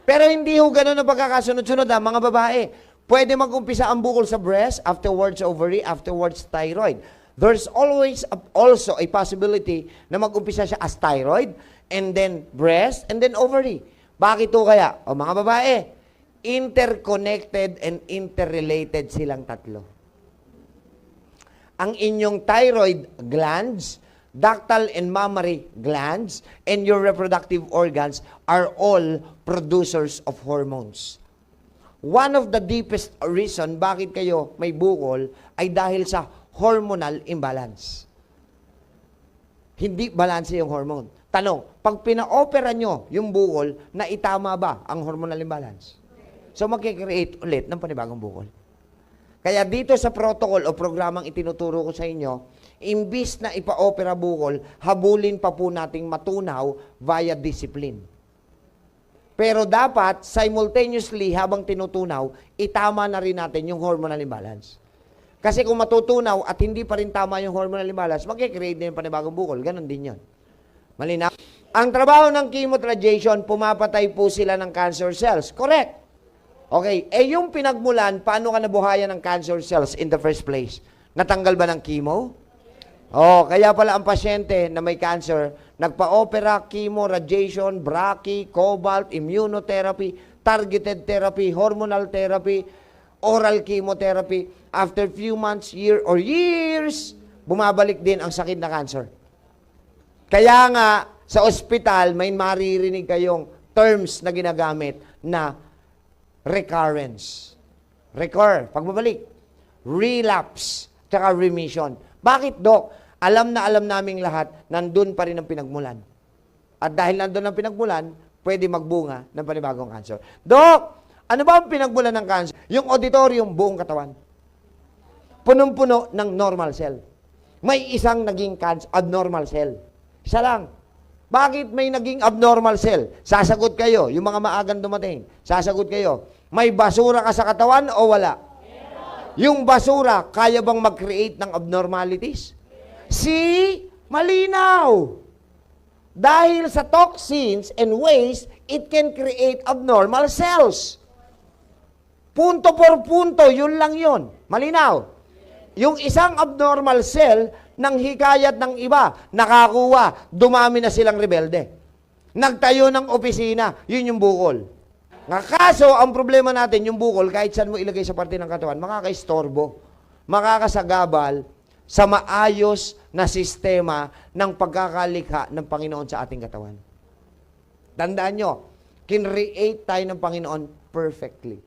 Pero hindi ho ganun ang pagkakasunod-sunod, mga babae. Pwede mag-umpisa ang bukol sa breast, afterwards ovary, afterwards thyroid. There's always also a possibility na mag-umpisa siya as thyroid, and then breast, and then ovary. Bakit ho kaya? O mga babae, interconnected and interrelated silang tatlo. Ang inyong thyroid glands, ductal and mammary glands, and your reproductive organs are all producers of hormones. One of the deepest reason bakit kayo may bukol ay dahil sa hormonal imbalance. Hindi balanse yung hormone. Tanong, pag pina-opera nyo yung bukol, naitama ba ang hormonal imbalance? So magkikreate ulit ng panibagong bukol. Kaya dito sa protocol o programang itinuturo ko sa inyo, imbis na ipa-opera bukol, habulin pa po nating matunaw via discipline. Pero dapat, simultaneously, habang tinutunaw, itama na rin natin yung hormonal imbalance. Kasi kung matutunaw at hindi pa rin tama yung hormonal imbalance, magkikreate din yung panibagong bukol. Ganon din yun. Malinaw? Ang trabaho ng chemo radiation, pumapatay po sila ng cancer cells. Correct. Okay, yung pinagmulan, paano ka nabuhayan ng cancer cells in the first place? Natanggal ba ng chemo? Kaya pala ang pasyente na may cancer, nagpa-opera, chemo, radiation, brachy, cobalt, immunotherapy, targeted therapy, hormonal therapy, oral chemotherapy. After few months, year or years, bumabalik din ang sakit na cancer. Kaya nga, sa ospital, may maririnig kayong terms na ginagamit na recurrence. Recur, pagbabalik. Relapse, tsaka remission. Bakit, Dok? Alam na alam naming lahat, nandun pa rin ang pinagmulan. At dahil nandun ang pinagmulan, pwede magbunga ng panibagong cancer. Dok, ano ba ang pinagmulan ng cancer? Yung auditorium, buong katawan. Punong-puno ng normal cell. May isang naging abnormal cell. Isa lang. Bakit may naging abnormal cell? Sasagot kayo, yung mga maagang dumating. Sasagot kayo, may basura ka sa katawan o wala? Yung basura, kaya bang mag-create ng abnormalities? See? Malinaw. Dahil sa toxins and waste, it can create abnormal cells. Punto por punto, yun lang yun. Malinaw. Yung isang abnormal cell, nang hikayat ng iba, nakakuha, dumami na silang rebelde. Nagtayo ng opisina, yun yung bukol. Nga kaso, ang problema natin, yung bukol, kahit saan mo ilagay sa parte ng katawan, makakaistorbo, makakasagabal sa maayos na sistema ng pagkakalikha ng Panginoon sa ating katawan. Tandaan nyo, kinreate tayo ng Panginoon perfectly.